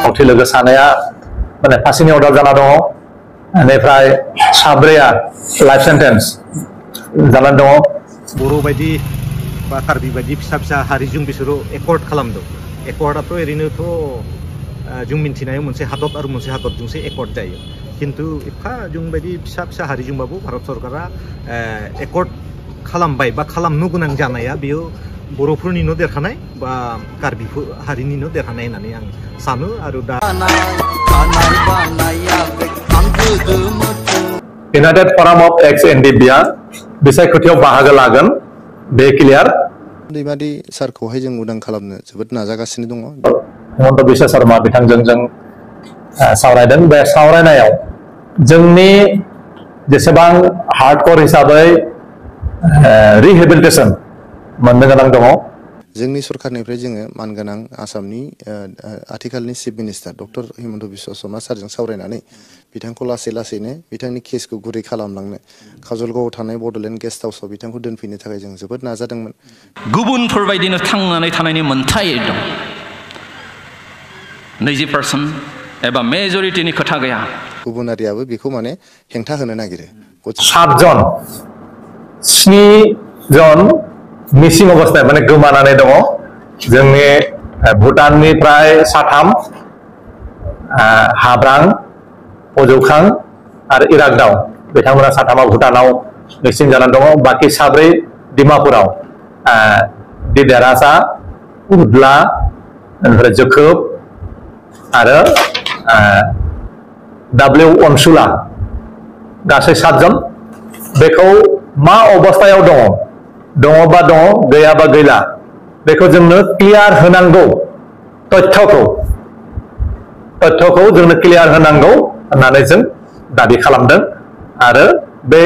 मावथि लोगो सानैया माने फासिनि अर्डार जाना दङ बेनिफ्राय साब्रैया लाइफ सेन्टेन्स जाना दङ बर' बायदि बा कार्बि बायदि फिसा फिसा हारिजों बिसोरो एकर्ड खालामदों एकर्डआथ' ओरैनोथ' जों मिन्थिनायाव मोनसे हादर आरो मोनसे हादरजोंसो एकर्ड जायो किन्तु एफा जों बायदि फिसा फिसा हारिजोंबाबो भारत सरकारा एकर्ड खालामबाय बा खालामनो गोनां जानाया बेयो बर'फोरनिनो देरहानाय बा कार्बि हारिनिनो देरहानाय होननानै आं सानो आरो दा इउनाइटेड फराम अफ एक्स एनडिबिआ बिसायख'थियाव बाहागो लागोन बे क्लियार दैमारि सारखौहाय जों उदां खालामनो जोबोद नाजागासिनो दङ हिमन्त बिश्व शर्मा बिथांजों जों सावरायदों बे सावरायनायाव जोंनि जेसेबां हार्डकोर हिसाबै रिहेबिलिटेसन मोननो गोनां दङ जोंनि सरकारनिफ्राय जोङो मानगोनां आसामनि आथिखालनि chief minister doctor Himanta Biswa Sharma सारजों सावरायनानै बिथांखौ लासै लासैनो बिथांनि केसखौ गुरै खालामलांनो काजलगावआव थानाय बड'लेण्ड गेस्ट हाउसआव बिथांखौ दोनफैनो थाखाय जों जोबोद नाजादोंमोन गुबुनफोरबायदिनो थांनानै थानायनि मोन्थाय दं 20% एबा मेजरिटिनि खोथा गैया गुबुनारियाबो बेखौ माने हेंथा होनो नागिरो 7 जन मिसिं अबस्थायाव माने गोमानानै दङ जोंनि भुटाननिफ्राय साथाम हाब्रां फजौखां आरो इरागदाव बिथांमोना साथामा भुटानाव मिसिं जानानै दङ बाखि साब्रै डिमापुराव दिदेरासा उदला ओमफ्राय जोखोब आरो डाब्लिउ अनसुला गासै 7 जन बेखौ मा अबस्थायाव दङबा दङ गैयाबा गैला बेखौ जोंनो क्लियार होनांगौ तथ्यखौ जोंनो क्लियार होनांगौ होननानै जों दाबि खालामदों आरो बे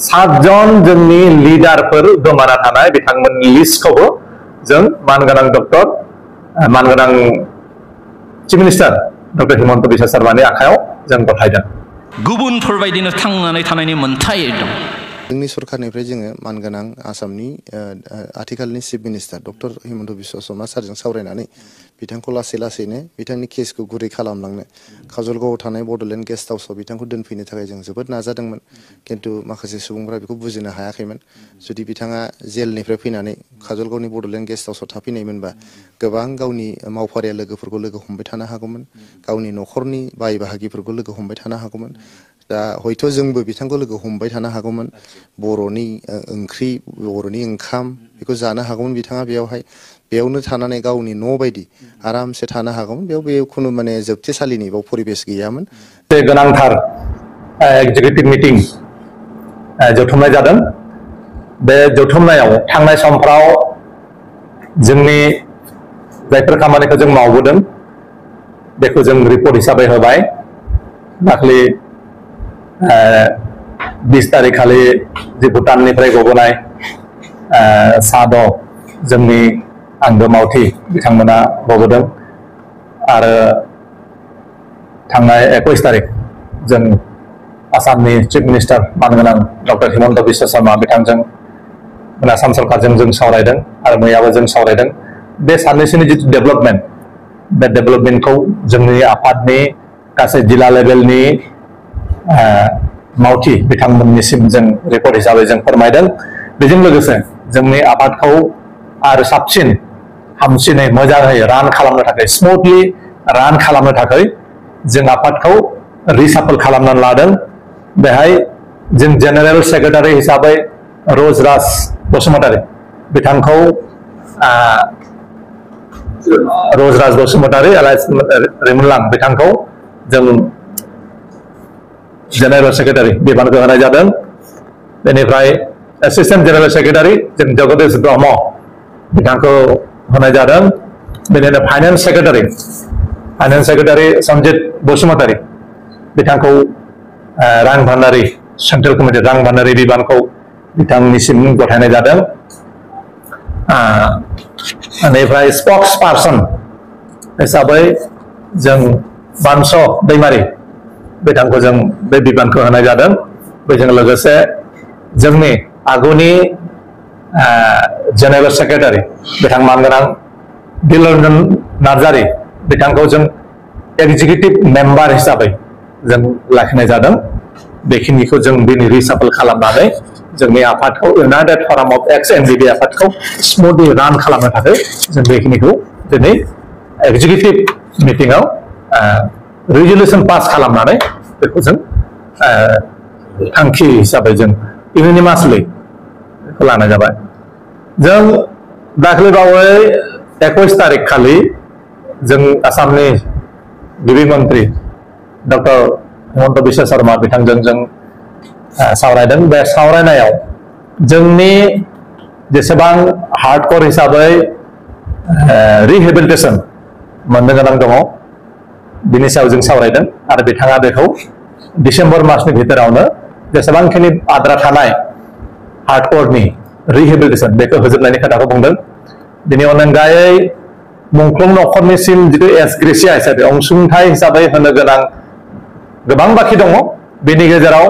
7 जन जोंनि लिडारफोर गोमाना थानाय बिथांमोननि लिस्टखौबो जों मानगोनां chief minister doctor Himanta Biswa शर्मानि आखायाव जों गथायदों गुबुनफोरबायदिनो थांनानै थानायनि मोन्थाय दं जोंनि सरकारनिफ्राय जोङो मानगोनां आसामनि आथिखालनि chief minister doctor Himanta Biswa Sharma सारजों सावरायनानै बिथांखौ लासै लासैनो बिथांनि केसखौ गुरै खालामलांनो काजलगावआव थानाय बड'लेण्ड गेस्ट हाउसआव बिथांखौ दोनफैनो थाखाय जों जोबोद नाजादोंमोन किन्तु माखासे सुबुंफोरा बेखौ बुजिनो हायाखैमोन जुदि बिथाङा जेलनिफ्राय फैनानै काजलगावनि बड'लेण्ड गेस्ट हाउसआव थाफैनायमोनबा गोबां गावनि मावफारिया लोगोफोरखौ लोगो हमबाय थानो हागौमोन गावनि न'खरनि बाय बाहागिफोरखौ लोगो हमबाय थानो हागौमोन दा हयथ' जोंबो बिथांखौ लोगो हमबाय थानो हागौमोन बर'नि ओंख्रि बर'नि ओंखाम बेखौ जानो हागौमोन बिथाङा बेयावनो थानानै गावनि न' बायदि आरामसे थानो हागौमोन बेयाव खुनु माने जोबथेसालिनि बाव परिबेस गैयामोन बे गोनांथार एक्जिकिउटिभ मिटिं जथुमनाय जादों बे जथुमनायाव थांनाय समफ्राव जोंनि जायफोर खामानिखौ जों मावबोदों बेखौ जों रिपर्ट हिसाबै होबाय दाखालि 20 तारिख खालि जे भुटाननिफ्राय गबोनाय साद जोंनि आंगो मावथि बिथांमोना गबोदों आरो थांनाय 21 तारिख जों आसामनि चिफ मिनिस्टार मानगोनां डक्टर हिमन्त बिश्व शर्मा बिथांजों आसाम सरकारजों जों सावरायदों आरो मैयाबो जों सावरायदों बे साननैसोनि जिथु डेभेलपमेन्ट बे डेभेलपमेन्टखौ जोंनि आफादनि गासै जिल्ला लेभेलनि मावथि बिथांमोननिसिम जों रिपर्ट हिसाबै जों फोरमायदों बेजों लोगोसे जोंनि आफादखौ आरो साबसिन हामसिनै मोजाङै रान खालामनो थाखाय स्मुथलि रान खालामनो थाखाय जों आफादखौ रिसाफल खालामनानै लादों बेहाय जों जेनेरेल सेक्रेटारि हिसाबै रजराज बसुमतारी बिथांखौ रजराज बसुमतारी रिमुनलां बिथांखौ जों जेनेरेल सेक्रेटारि बिबानखौ होनाय जादों बेनिफ्राय एसिस्टेन्ट जेनेरेल सेक्रेटारि जों जगदीश ब्रह्म बिथांखौ होनाय जादों बेनिफ्राय फाइनेन्स सेक्रेटारि सन्जित बसुमतारी बिथांखौ रां भान्डारि सेन्ट्रेल कमिटि रां भान्डारि बिबानखौ बिथांनिसिम गथायनाय जादों बेनिफ्राय स्पक्स पार्सन हिसाबै जों बानस दैमारि बिथांखौ जों बे बिबानखौ होनाय जादों बेजों लोगोसे जोंनि आगुनि जेनेरेल सेक्रेटारि बिथां मानगोनां दिलरन्जन नार्जारी बिथांखौ जों एग्जिकिउटिव मेम्बार हिसाबै जों लाखिनाय जादों बेखिनिखौ जों दिनै रिसाफल खालामनानै जोंनि आफादखौ इउनाइटेड फराम अफ एक्स एनडिबि आफादखौ स्मुथलि रान खालामनो थाखाय जों बेखिनिखौ दिनै एग्जिकिउटिभ मिटिंआव रिजोल्युसन पास खालामनानै बेखौ जों थांखि हिसाबै जों इउनिमासलि बेखौ लानाय जाबाय जों दाख्लैबावै 21 तारिख खालि जों आसामनि गिबि मन्त्रि डक्टर हिमन्त बिश्व शर्मा बिथांजों जों सावरायदों बे सावरायनायाव जोंनि जेसेबां हार्डकोर हिसाबै रिहेबिलिटेसन मोननो गोनां दङ बिनि सायाव जों सावरायदों आरो बिथाङा बेखौ डिसेम्बर मासनि भितरावनो जेसेबांखिनि आद्रा थानाय हार्डकोरनि रिहेबिलिटेसन बेखौ होजोबनायनि खोथाखौ बुंदों बिनि अनगायै मुंख्लं नखरनिसिम जितु एसग्रेसिया हिसाबै अनसुंथाइ हिसाबै होनो गोनां गोबां बाखि दङ बेनि गेजेराव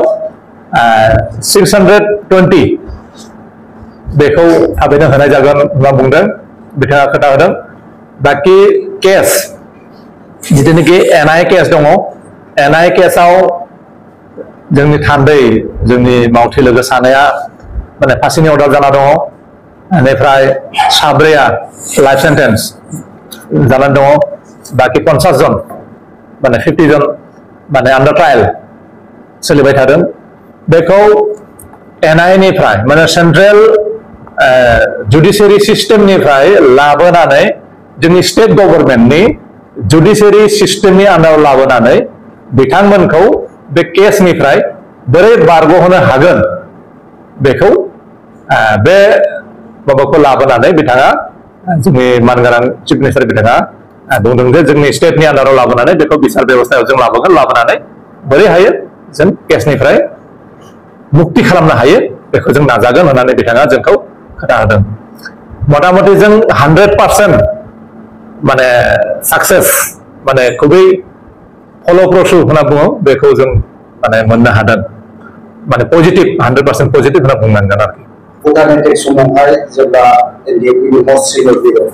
620 बेखौ थाबैनो होनाय जागोन होनना बुंदों बिथाङा खोथा होदों बाखि केस जितुनिखि एनआइ केस दङ एनआइ केसआव जोंनि थान्दै जोंनि मावथि लोगो सानैया माने फासिनि अर्डार जाना दङ बेनिफ्राय साब्रैया लाइफ सेन्टेन्स जानानै दङ बाखि 50 जन माने 50 जन माने आन्डार ट्रायल सोलिबाय थादों बेखौ एनआइ निफ्राय माने सेन्ट्रेल जुडिसियारि सिस्टेमनिफ्राय लाबोनानै जोंनि स्टेट गभर्नमेन्टनि जुडिसियारि सिस्टेमनि आन्दाराव लाबोनानै बिथांमोनखौ बे केसनिफ्राय बोरै बारग'होनो हागोन बेखौ बे माबाखौ लाबोनानै बिथाङा जोंनि मानगोनां चिफ मिनिस्टार बिथाङा बुंदों जे जोंनि स्टेटनि आन्दाराव लाबोनानै बेखौ बिसार बेबस्थायाव जों लाबोगोन लाबोनानै बोरै हायो जों केसनिफ्राय मुक्ति खालामनो हायो बेखौ जों नाजागोन होननानै बिथाङा जोंखौ खोथा होदों मथा मथि जों 100% माने साक्सेस माने खुबै फलप्रसु होनना बुङो बेखौ जों माने मोननो हादों माने पजिटिभ 100% पजिटिभ होनना बुंनांगोन आरोखि भुटान एटेक समावहाय जेब्ला एनडिएफबिनि मस्ट सिनियर लिडार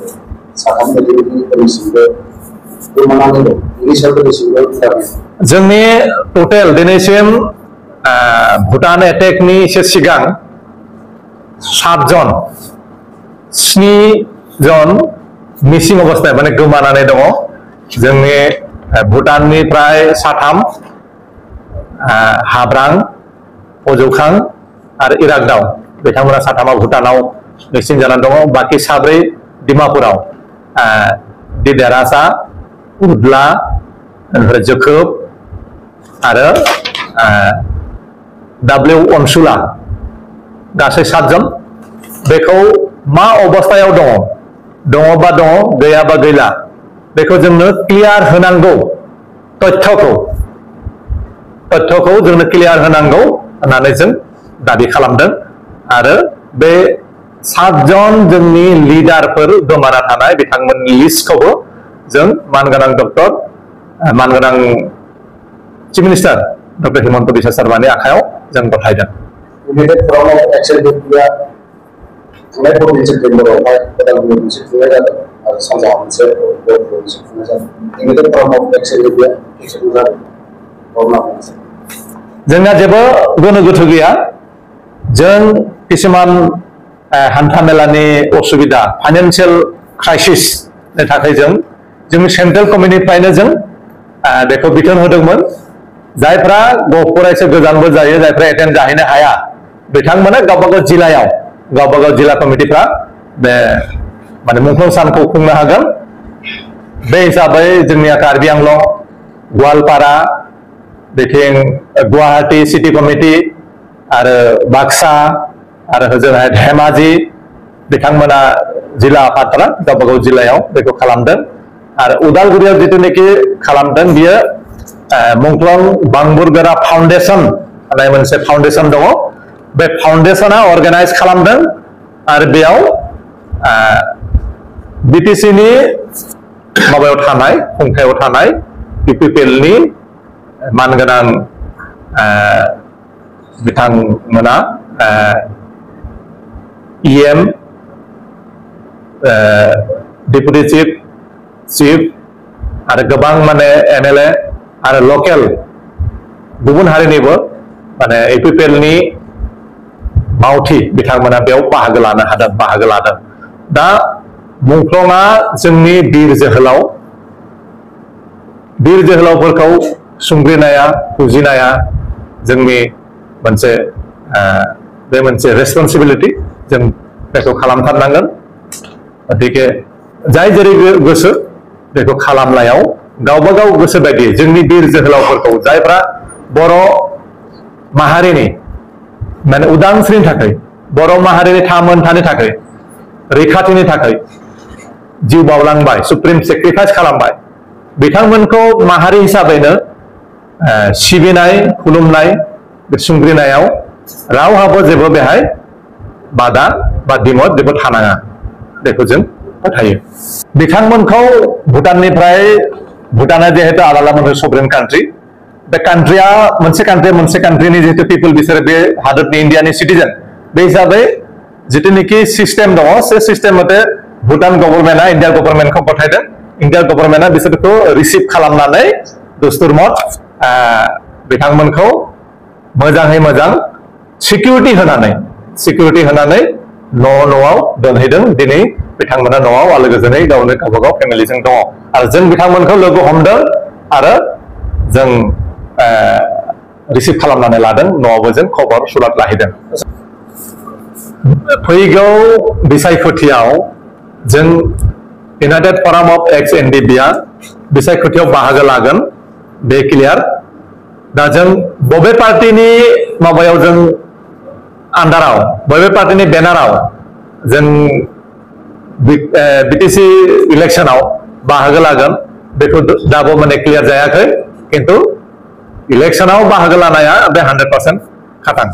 साथाम एनडिएफबिनिसिमबो गोमानानै दं बेनि सायाव दिनैसिमबो जोंनि टटेल दिनैसिम भुटान एटेकनि एसे सिगां 7 जन मिसिं अबस्थायाव माने गोमानानै दङ जोंनि भुटाननिफ्राय साथाम हाब्रां फजौखां आरो इरागदाव बिथांमोना साथामा भुटानाव मिसिं जानानै दङ बाखि साब्रै डिमापुराव दिदेरासा उदला ओमफ्राय जोखोब आरो डाब्लिउ अनसुला गासै 7 जन बेखौ मा अबस्थायाव दङबा दङ गैयाबा गैला बेखौ जोंनो क्लियार होनांगौ तथ्यखौ जोंनो क्लियार होनांगौ होननानै जों दाबि खालामदों आरो बे 7 जन जोंनि लिडारफोर गोमाना थानाय बिथांमोननि लिस्टखौबो जों मानगोनां chief minister doctor Himanta Biswa शर्मानि आखायाव जों गथायदों इउनाइटेड फराम अफ एक्स एनडिएफबिआ थांनाय 14 सेप्तेम्बरावहाय उदालगुरियाव मोनसे खुंनाय जादों आरो सानजाहा मोनसे गहपुराव मोनसे खुंनाय जादों इउनाइटेड फराम अफ एक्स एनडिएफबिआ एक्सेप्ट जादों जोंना जेबो गोनो गोथो गैया जों किसुमान हान्था मेलानि असुबिदा फाइनान्सियेल क्राइसिसनि थाखाय जोंनि सेन्ट्रेल कमिटिनिफ्रायनो जों बेखौ बिथोन होदोंमोन जायफ्रा गहपुरा एसे गोजानबो जायो जायफ्रा एटेन्ड जाहैनो हाया बिथांमोना गावबागाव जिल्ला कमिटिफ्रा बे माने मुंख्लं सानखौ खुंनो हागोन बे हिसाबै जोंनिया कार्बि आंलं गवालपारा बिथिं गुवाहाटी सिटी कमिटि आरो बाक्सा आरो होजोंहाय धेमाजि बिथांमोना जिल्ला आफादफोरा गावबागाव जिल्लायाव बेखौ खालामदों आरो उदालगुरियाव जिथुनाखि खालामदों बियो मुंख्लं बांबुरगोरा फाउन्डेसन होननाय मोनसे फाउन्डेसन दङ बे फाउन्डेसना अर्गानाइज खालामदों आरो बेयाव बिटिसिनि माबायाव थानाय खुंथायाव थानाय बिपिपिएलनि मानगोनां बिथांमोना इएम डेपुटी चिफ आरो गोबां माने MLA आरो लकेल गुबुन हारिनिबो माने APPL नि मावथि बिथांमोना बेयाव बाहागो लादों दा मुंख्लंआ जोंनि बिर जोहोलावफोरखौ सुंग्रिनाया फुजिनाया जोंनि मोनसे बे मोनसे रेसपन्सिबिलिटी जों बेखौ खालामथारनांगोन गतिके जाय जेरै गोसो बेखौ खालामनायाव गावबा गाव गोसो बायदि जोंनि बिर जोहोलावफोरखौ जायफ्रा बर' माहारिनि माने उदांस्रिनि थाखाय बर' माहारिनि थामोनथानि थाखाय रैखाथिनि थाखाय जिउ बावलांबाय सुप्रिम सेक्रिफाइस खालामबाय बिथांमोनखौ माहारि हिसाबैनो सिबिनाय खुलुमनाय सुंग्रिनायाव रावहाबो जेबो बेहाय बादा बा दिमत जेबो थानाङा बेखौ जों फोथायो बिथांमोनखौ भुटाना जिहेतु आलादा मोनसे सभरेन कान्ट्रि बे कान्ट्रिया मोनसे कान्ट्रिनि जिहेतु पिपल बिसोर बे हादरनि इन्डियानि सिटिजेन बे हिसाबै जितुनिखि सिस्टेम दङ से सिस्टेम मथे भुटान गभर्नमेन्टआ इन्डिया गभर्नमेन्टखौ गथायदों इन्डिया गभर्नमेन्टआ बिसोरखौ रिसिभ खालामनानै दस्तुर मत बिथांमोनखौ मोजाङै मोजां सिकिउरिटि होनानै न'आव दोनहैदों दिनै बिथांमोना न'आव आलो गोजोनै गावबागाव फेमिलिजों दङ आरो जों बिथांमोनखौ लोगो हमदों आरो जों रिसिभ खालामनानै लादों न'आवबो जों खबर सुलाद लाहैदों फैगौ बिसायख'थियाव जों इउनाइटेड फराम अफ एक्स एनडिबिआ बिसायख'थियाव बाहागो लागोन बे क्लियार दा जों बबे पार्टिनि माबायाव जों आन्दाराव बबे पार्टिनि बेनाराव जों बिटिसि इलेक्शनाव बाहागो लागोन बेखौ दाबो माने क्लियार जायाखै किन्तु इलेक्शनाव बाहागो लानाया बे 100% खाथां